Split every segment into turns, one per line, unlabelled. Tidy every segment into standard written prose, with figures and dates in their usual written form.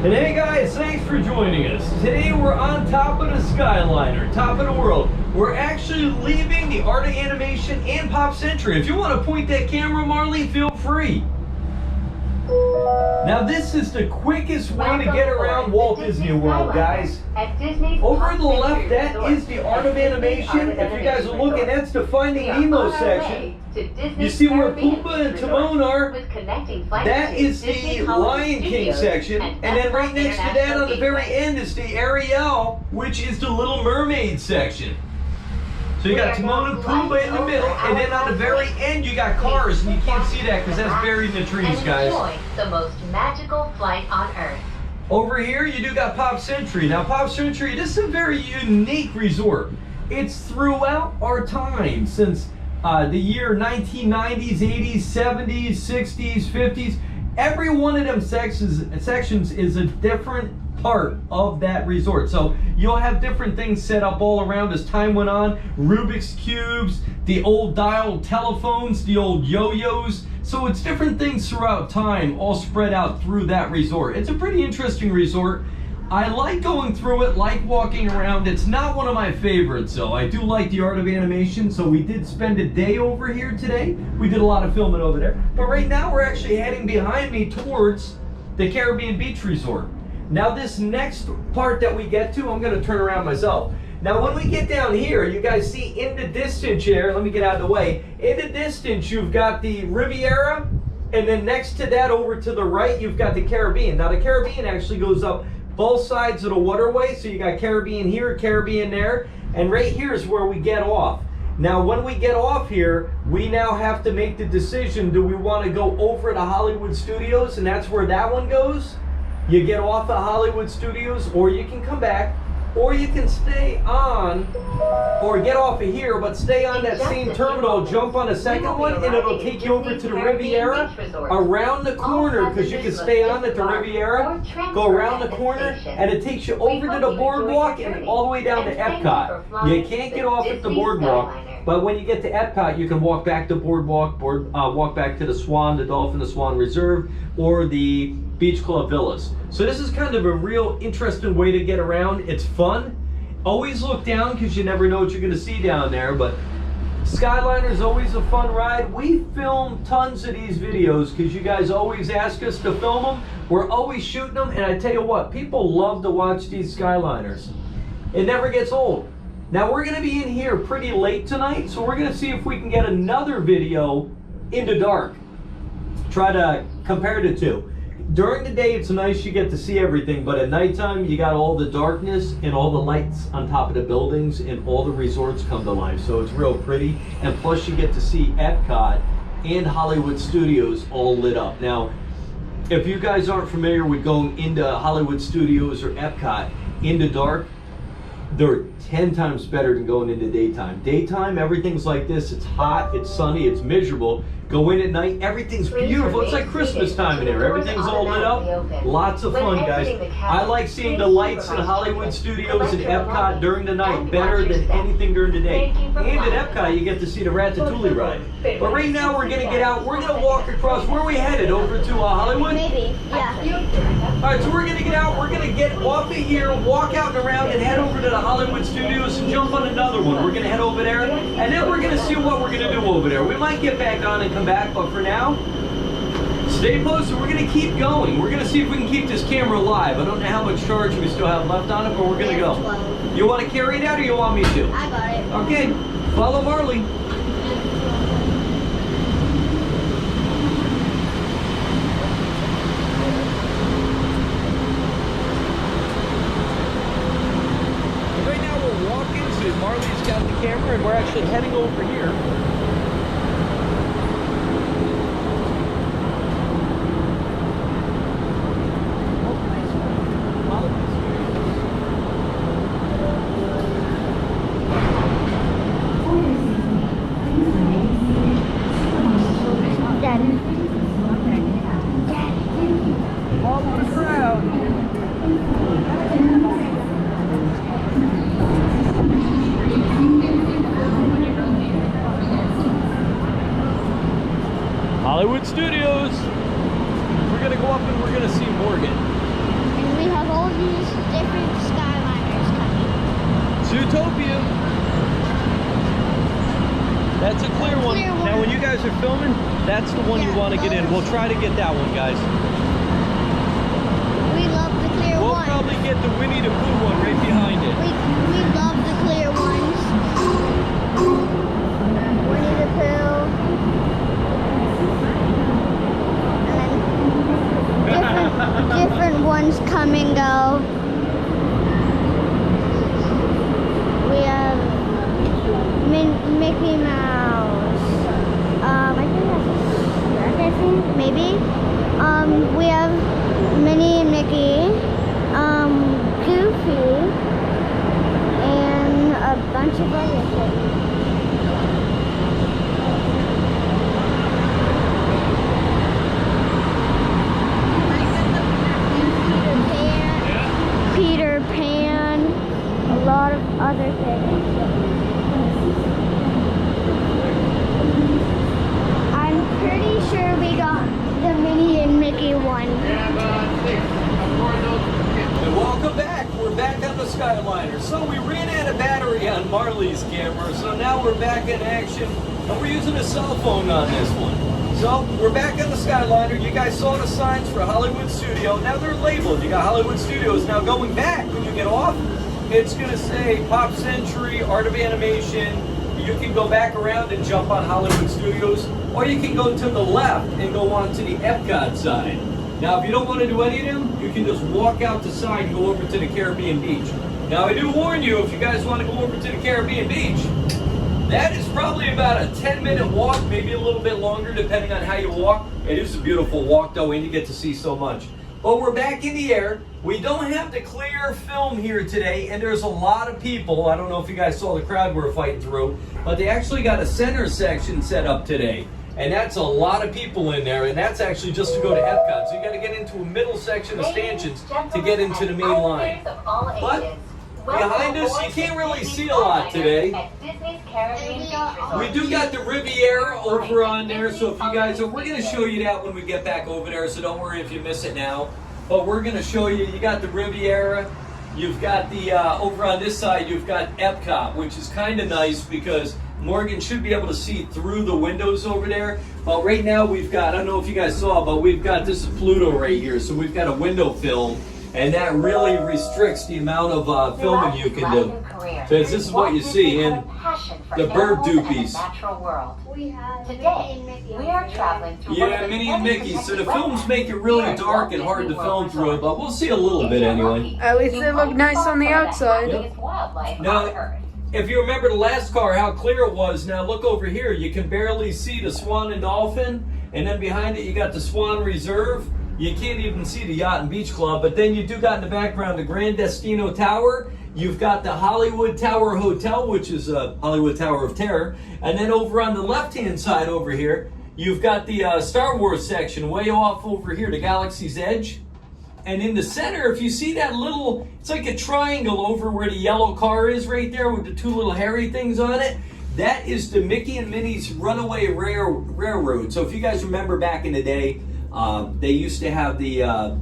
And hey guys, thanks for joining us. Today we're on top of the Skyliner, top of the world. We're actually leaving the Art of Animation and Pop Century. If you want to point that camera, Marley, feel free. Now this is the quickest way to get around Walt Disney World, guys. Over on the left, that is the Art of Animation. If you guys are looking, that's the Finding Nemo section. You see where Pumbaa and Timon are? That is the Lion King section. And then right next to that on the very end is the Ariel, which is the Little Mermaid section. So you got Timon and Pumbaa in the middle, and then on the very end you got cars, and you can't see that because that's buried in the trees, guys.
The most magical flight on Earth.
Over here you do got Pop Century. Now Pop Century, this is a very unique resort. It's throughout our time since the year 1990s, 80s, 70s, 60s, 50s. Every one of them sections is a different part of that resort. So you'll have different things set up all around as time went on. Rubik's Cubes, the old dial telephones, the old yo-yos. So it's different things throughout time, all spread out through that resort. It's a pretty interesting resort. I like going through it, like walking around. It's not one of my favorites, though. I do like the Art of Animation, so we did spend a day over here today. We did a lot of filming over there. But right now, we're actually heading behind me towards the Caribbean Beach Resort. Now, this next part that we get to, I'm going to turn around myself. Now, when we get down here, you guys see in the distance here, let me get out of the way. In the distance, you've got the Riviera, and then next to that, over to the right, you've got the Caribbean. Now, the Caribbean actually goes up both sides of the waterway, so you got Caribbean here, Caribbean there, and right here is where we get off. Now when we get off here, we now have to make the decision, do we want to go over to Hollywood Studios, and that's where that one goes? You get off at Hollywood Studios, or you can come back, or you can stay on, or get off of here, but stay on that same terminal, jump on a second one, and it'll take you over to the Riviera, around the corner, because you can stay on at the Riviera, go around the corner, and it takes you over to the boardwalk and all the way down to EPCOT. You can't get off at the boardwalk, but when you get to EPCOT, you can walk back to boardwalk, walk back to the Swan, the Dolphin, the Swan Reserve, or the Beach Club Villas. So this is kind of a real interesting way to get around. It's fun. Always look down because you never know what you're going to see down there, but Skyliner is always a fun ride. We film tons of these videos because you guys always ask us to film them. We're always shooting them, and I tell you what, people love to watch these Skyliners. It never gets old. Now we're going to be in here pretty late tonight, so we're going to see if we can get another video in the dark. Try to compare the two. During the day, it's nice you get to see everything, but at nighttime, you got all the darkness and all the lights on top of the buildings, and all the resorts come to life. So it's real pretty, and plus you get to see EPCOT and Hollywood Studios all lit up. Now, if you guys aren't familiar with going into Hollywood Studios or EPCOT in the dark, they're 10 times better than going into daytime. Daytime, everything's like this. It's hot, it's sunny, it's miserable. Go in at night, everything's beautiful. It's like Christmas time in there. Everything's all lit up. Lots of fun, guys. I like seeing the lights in Hollywood Studios and EPCOT during the night better than anything during the day. And at EPCOT, you get to see the Ratatouille ride. But right now, we're going to get out. We're going to walk across. Where are we headed? Over to Hollywood?
Maybe, yeah.
All right, so we're going to get out. We're going to get off of here, walk out and around, and head over to the Hollywood Studios and jump on another one. We're going to head over there, and then we're going to see what we're going to do over there. We might get back on and come back, but for now, stay posted. We're going to keep going. We're going to see if we can keep this camera alive. I don't know how much charge we still have left on it, but we're going to go.
12.
You want to carry it out, or you want me to?
I got it.
Okay, follow Marley. Right now we're walking, so Marley's got the camera, and we're actually heading over here. Hollywood Studios. We're gonna go up and we're gonna see Morgan.
Disney's different Skyliners coming.
Zootopia. That's a clear one.
Clear one.
Now, when you guys are filming, that's the one you
Yeah,
want to get in. We'll try to get that one, guys.
We love the clear
We'll
ones.
probably get the Winnie the Pooh one right behind it.
We love the clear ones. Winnie the Pooh. And then different ones come and go. We have Mickey Mouse. I think that's a shark, I think, maybe. We have Minnie and Mickey. Goofy. And a bunch of other things. Peter Pan, a lot of other things. I'm pretty sure we got the Minnie and Mickey one.
And welcome back. We're back on the Skyliner. So we ran out of battery on Marley's camera, so now we're back in action, and we're using a cell phone on this one. So we're back on the Skyliner. You guys saw the signs for Hollywood Studio. Now they're labeled. You got Hollywood Studios. Now going back, when you get off, it's going to say Pop Century, Art of Animation. You can go back around and jump on Hollywood Studios, or you can go to the left and go on to the EPCOT side. Now, if you don't want to do any of them, you can just walk out the side and go over to the Caribbean beach. Now, I do warn you, if you guys want to go over to the Caribbean beach, that is probably about a 10-minute walk, maybe a little bit longer, depending on how you walk. It is a beautiful walk, though, and you get to see so much. But we're back in the air. We don't have the clear film here today, and there's a lot of people. I don't know if you guys saw the crowd we're fighting through, but they actually got a center section set up today. And that's a lot of people in there, and that's actually just to go to EPCOT. So you got to get into a middle section of stanchions to get into the main line. But behind us, you can't really see a lot today. We do got the Riviera over on there, so if you guys are, we're going to show you that when we get back over there, so don't worry if you miss it now. But we're going to show you, you got the Riviera, you've got the, over on this side, you've got EPCOT, which is kind of nice because Morgan should be able to see through the windows over there. But right now we've got, I don't know if you guys saw, but we've got, this is Pluto right here, so we've got a window film, and that really restricts the amount of filming you can do. Because this is what you see in the bird doopies.
Today, we are traveling through
Yeah, Minnie and Mickey. So the films make it really dark and hard to film through, but we'll see a little bit anyway.
At least they look nice on the outside.
Now, if you remember the last car, how clear it was, now look over here. You can barely see the Swan and Dolphin, and then behind it you got the Swan Reserve. You can't even see the Yacht and Beach Club, but then you do got in the background the Grand Destino Tower. You've got the Hollywood Tower Hotel, which is a Hollywood Tower of Terror. And then over on the left-hand side over here, you've got the Star Wars section way off over here, the Galaxy's Edge. And in the center, if you see that little, it's like a triangle over where the yellow car is right there with the two little hairy things on it. That is the Mickey and Minnie's Runaway Railroad. So if you guys remember back in the day, they used to have the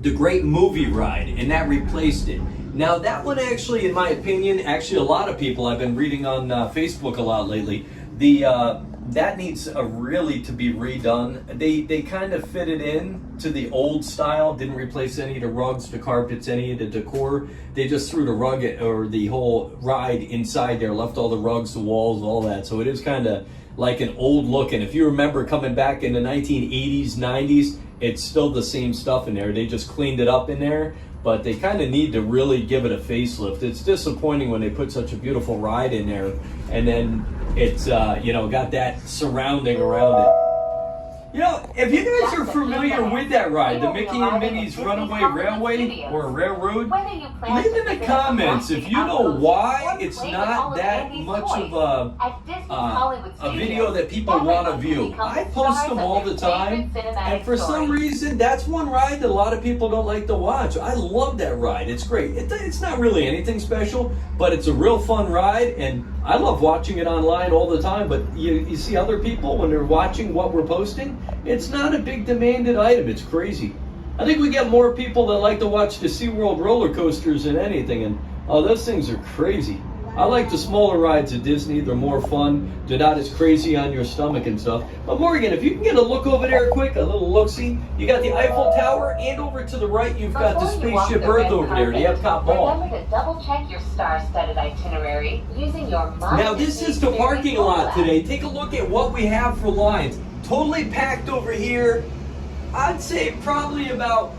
Great Movie Ride, and that replaced it. Now that one actually, in my opinion, actually a lot of people, I've been reading on Facebook a lot lately, that needs really to be redone. They kind of fitted in to the old style, didn't replace any of the rugs, the carpets, any of the decor. They just threw the rug or the whole ride inside there, left all the rugs, the walls, all that. So it is kind of like an old look. And if you remember coming back in the 1980s, 90s, it's still the same stuff in there. They just cleaned it up in there, but they kind of need to really give it a facelift. It's disappointing when they put such a beautiful ride in there and then it's got that surrounding around it. You know, if you guys are familiar with that ride, the Mickey and Minnie's Runaway Railway or Railroad, leave in the comments if you know why it's not that much of a video that people want to view. I post them all the time, and for some reason, that's one ride that a lot of people don't like to watch. I love that ride. It's great. It's not really anything special, but it's a real fun ride, and I love watching it online all the time, but you see other people when they're watching what we're posting, it's not a big demanded item. It's crazy. I think we get more people that like to watch the SeaWorld roller coasters than anything, and oh, those things are crazy. I like the smaller rides at Disney. They're more fun. They're not as crazy on your stomach and stuff. But Morgan, if you can get a look over there quick, a little look-see. You got the Eiffel Tower, and over to the right, you've got the Spaceship Earth over there, the EPCOT ball.
Remember to double-check your star-studded itinerary using your
Now, this is the parking lot today. Take a look at what we have for lines. Totally packed over here. I'd say probably about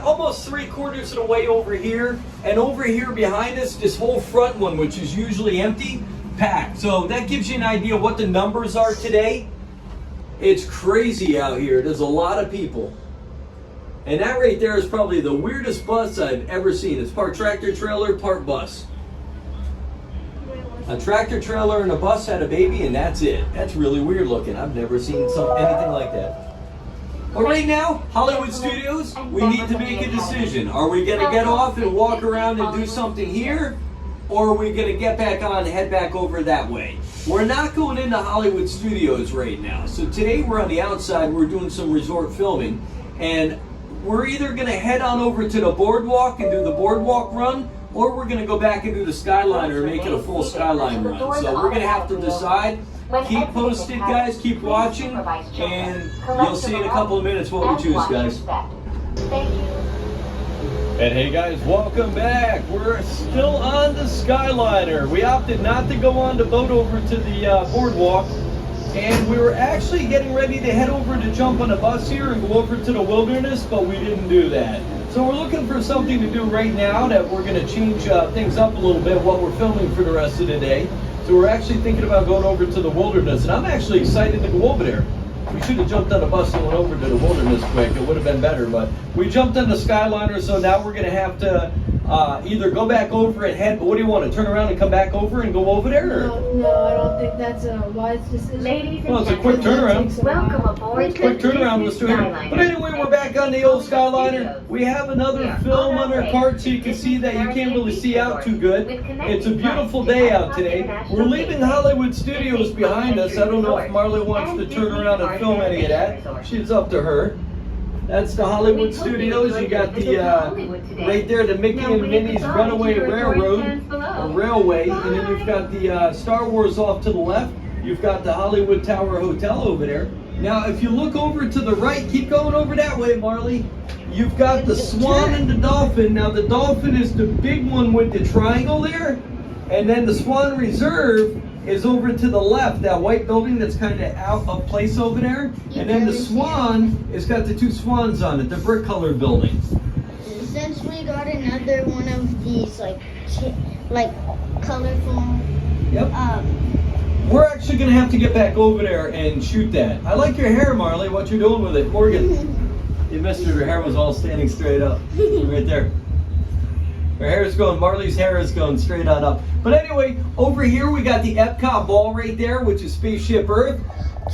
almost 3/4 of the way over here, and over here behind us, this whole front one, which is usually empty, packed. So that gives you an idea what the numbers are today. It's crazy out here. There's a lot of people. And that right there is probably the weirdest bus I've ever seen. It's part tractor trailer, part bus. A tractor trailer and a bus had a baby, and that's it. That's really weird looking. I've never seen anything like that. Well, right now, Hollywood Studios, we need to make a decision. Are we going to get off and walk around and do something here? Or are we going to get back on and head back over that way? We're not going into Hollywood Studios right now. So today we're on the outside. We're doing some resort filming. And we're either going to head on over to the boardwalk and do the boardwalk run, or we're going to go back and do the Skyliner and make it a full Skyline run. So we're going to have to decide. Keep posted, guys. Keep watching, and you'll see in a couple of minutes what we choose, guys.
Thank you.
And hey, guys, welcome back. We're still on the Skyliner. We opted not to go on the boat over to the boardwalk, and we were actually getting ready to head over to jump on a bus here and go over to the wilderness, but we didn't do that. So we're looking for something to do right now that we're going to change things up a little bit, what we're filming for the rest of the day. So we're actually thinking about going over to the wilderness, and I'm actually excited to go over there. We should have jumped on the bus and went over to the wilderness quick. It would have been better, but we jumped on the Skyliner, so now we're going to have to either go back over and head. What do you want to turn around and come back over and go over there? Or?
No, I don't think that's a wise decision.
Ladies
Well,
and
it's a quick
gentlemen,
turnaround.
welcome aboard.
Quick turnaround, let's do it. But anyway, we're back on the old Skyliner. We have another film on our cart so you can see that you can't really see out too good. It's a beautiful day out today. We're leaving Hollywood Studios behind us. I don't know if Marley wants to turn around and film any of that. She's up to her. That's the Hollywood Studios. You got the, right there, the Mickey and Minnie's Runaway Railroad, or Railway. And then you've got the Star Wars off to the left. You've got the Hollywood Tower Hotel over there. Now, if you look over to the right, keep going over that way, Marley. You've got the Swan and the Dolphin. Now, the Dolphin is the big one with the triangle there. And then the Swan Reserve is over to the left, that white building that's kind of out of place over there. And then the Swan has got the two swans on it, the brick colored building.
Since we got another one of these, like colorful.
Yep. We're actually going to have to get back over there and shoot that. I like your hair, Marley, what you're doing with it. Morgan, you missed her. Her hair was all standing straight up. Right there. Her hair is going, Marley's hair is going straight on up. But anyway, over here we got the EPCOT ball right there, which is Spaceship Earth.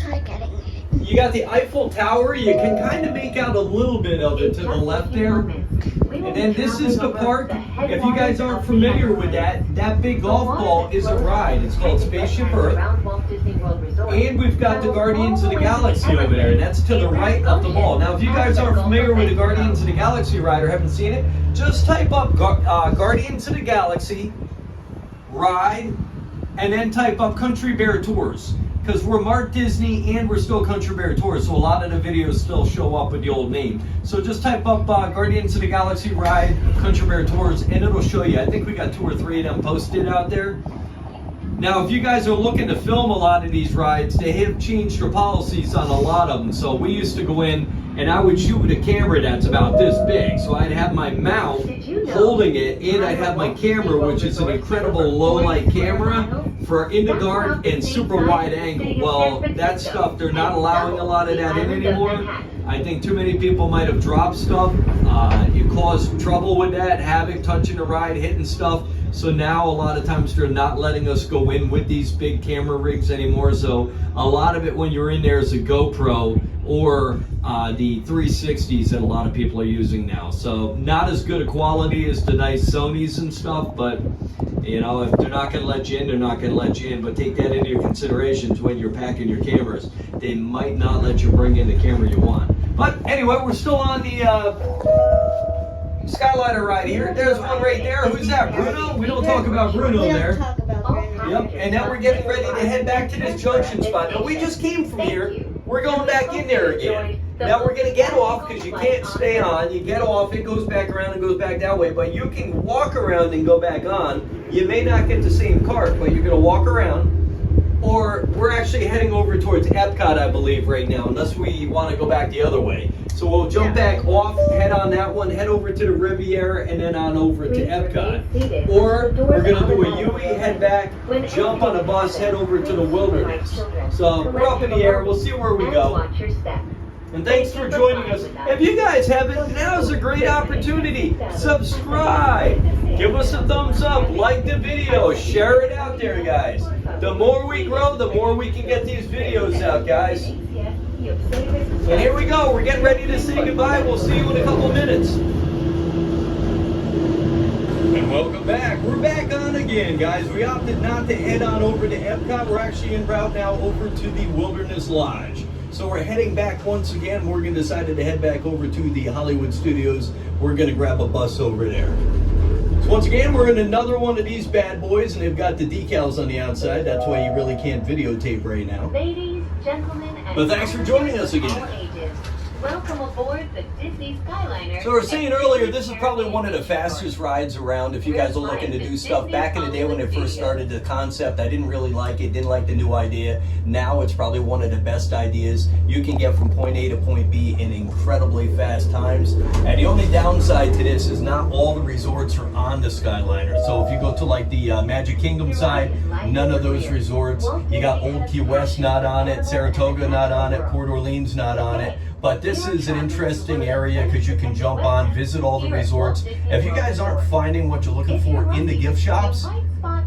Try getting it.
You got the Eiffel Tower. You can kind of make out a little bit of it to the left there. And then this is the park. If you guys aren't familiar with that big golf ball is a ride. It's called Spaceship Earth. And we've got the Guardians of the Galaxy over there. And that's to the right of the ball. Now, if you guys aren't familiar with the Guardians of the Galaxy ride or haven't seen it, just type up Guardians of the Galaxy ride, and then type up Country Bear Tours. Because we're marked Disney and we're still Country Bear Tours, so a lot of the videos still show up with the old name. So just type up Guardians of the Galaxy ride, Country Bear Tours, and it'll show you. I think we got 2 or 3 of them posted out there. Now, if you guys are looking to film a lot of these rides, they have changed their policies on a lot of them. So we used to go in and I would shoot with a camera that's about this big. So I'd have my mount holding it, and I'd have my camera, which is an incredible low light camera for in the dark and super wide angle. Well, that stuff, they're not allowing a lot of that in anymore. I think too many people might have dropped stuff. You caused trouble with that, havoc, touching the ride, hitting stuff. So now a lot of times they're not letting us go in with these big camera rigs anymore. So a lot of it when you're in there is a GoPro or the 360s that a lot of people are using now. So not as good a quality as the nice Sonys and stuff, but you know, if they're not going to let you in, they're not going to let you in. But take that into your considerations when you're packing your cameras. They might not let you bring in the camera you want. But anyway, we're still on the Skyliner ride here. There's one right there. Who's that? Bruno? We don't talk about Bruno
We don't
there.
talk about Bruno.
Yep, and now we're getting ready to head back to this junction spot. Now, we just came from here. We're going back in there again. Now, we're going to get off because you can't stay on. You get off, it goes back around and goes back that way. But you can walk around and go back on. You may not get the same cart, but you're going to walk around. Or we're actually heading over towards EPCOT, I believe, right now, unless we want to go back the other way. So we'll jump back off, head on that one, head over to the Riviera, and then on over to EPCOT. Or we're going to do a UE, head back, jump on a bus, head over to the wilderness. So we're up in the air. We'll see where we go. And thanks for joining us. If you guys haven't, now's a great opportunity. Subscribe. Give us a thumbs up. Like the video. Share it out there, guys. The more we grow, the more we can get these videos out, guys. And here we go. We're getting ready to say goodbye. We'll see you in a couple minutes. And welcome back. We're back on again, guys. We opted not to head on over to EPCOT. We're actually en route now over to the Wilderness Lodge. So we're heading back once again. Morgan decided to head back over to the Hollywood Studios. We're going to grab a bus over there. So once again, we're in another one of these bad boys, and they've got the decals on the outside. That's why you really can't videotape right now.
Ladies, gentlemen, and
But thanks for joining us again.
all ages, welcome aboard the Disney Skyliner.
So we were saying earlier, this is probably one of the fastest rides around if you guys are looking to do stuff. Back in the day when it first started, the concept, I didn't really like it, didn't like the new idea. Now it's probably one of the best ideas. You can get from point A to point B in incredibly fast times. And the only downside to this is not all the resorts are on the Skyliner. So if you go to like the Magic Kingdom side, none of those resorts. You got Old Key West not on it, Saratoga not on it, Port Orleans not on it. But this is an interesting area because you can jump on, visit all the resorts. If you guys aren't finding what you're looking for in the gift shops,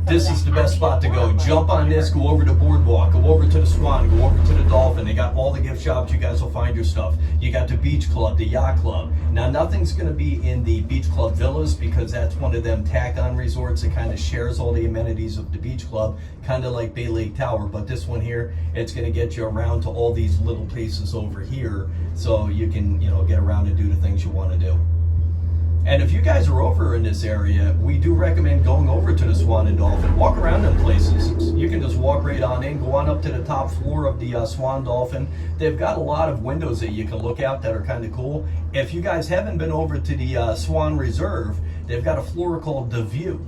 this is the best spot to go. Jump on this, go over to Boardwalk, go over to the Swan, go over to the Dolphin. They got all the gift shops. You guys will find your stuff. You got the Beach Club, the Yacht Club. Now, nothing's going to be in the Beach Club Villas because that's one of them tack-on resorts that kind of shares all the amenities of the Beach Club, kind of like Bay Lake Tower. But this one here, it's going to get you around to all these little places over here so you can, get around and do the things you want to do. And if you guys are over in this area, we do recommend going over to the Swan and Dolphin. Walk around them places. You can just walk right on in, go on up to the top floor of the Swan Dolphin. They've got a lot of windows that you can look out that are kind of cool. If you guys haven't been over to the Swan Reserve, they've got a floor called The View.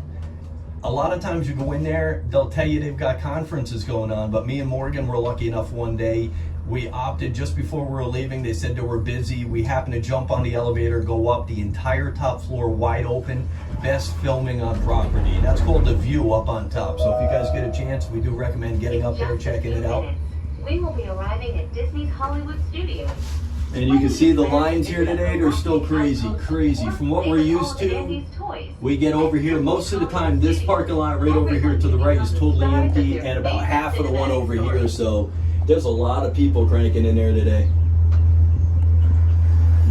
A lot of times you go in there, they'll tell you they've got conferences going on, but me and Morgan were lucky enough one day. We opted just before we were leaving. They said they were busy. We happened to jump on the elevator, go up the entire top floor, wide open, best filming on property. That's called The View up on top. So if you guys get a chance, we do recommend getting up there, checking it out.
We will be arriving at Disney's Hollywood Studios.
And you can see the lines here today, they're still crazy. From what we're used to, we get over here, most of the time, this parking lot right over here to the right is totally empty, and about half of the one over here, so there's a lot of people cranking in there today.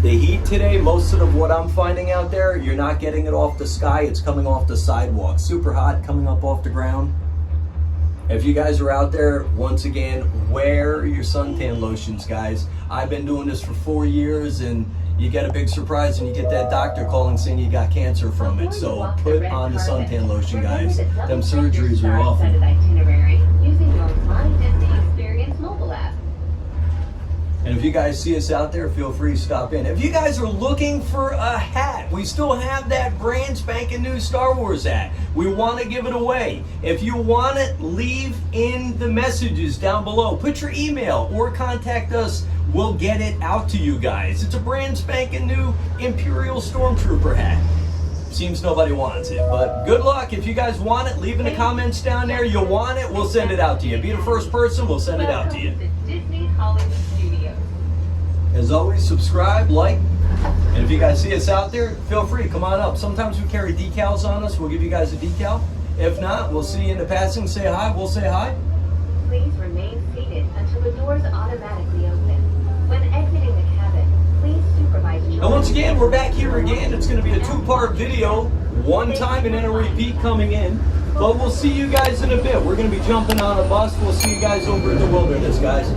The heat today, most of what I'm finding out there, you're not getting it off the sky, it's coming off the sidewalk. Super hot, coming up off the ground. If you guys are out there, once again, wear your suntan lotions, guys. I've been doing this for 4 years, and you get a big surprise and you get that doctor calling saying you got cancer from it. So put on the suntan lotion, guys. Them surgeries are awful.
Using your My Disney Experience mobile app.
And if you guys see us out there, feel free to stop in. If you guys are looking for a hat, we still have that brand spanking new Star Wars hat. We want to give it away. If you want it, leave in the messages down below. Put your email or contact us. We'll get it out to you guys. It's a brand spanking new Imperial Stormtrooper hat. Seems nobody wants it, but good luck. If you guys want it, leave in the comments down there. You'll want it, we'll send it out to you. Be the first person, we'll send it out to you.
Disney Hollywood Studios.
As always, subscribe, like, and if you guys see us out there, feel free, come on up. Sometimes we carry decals on us. We'll give you guys a decal. If not, we'll see you in the passing. Say hi, we'll say hi.
Please remain seated until the doors automatically open. When exiting the cabin, please supervise children.
And once again, we're back here again. It's going to be a 2-part video, one time and then a repeat coming in. But we'll see you guys in a bit. We're going to be jumping on a bus. We'll see you guys over in the wilderness, guys.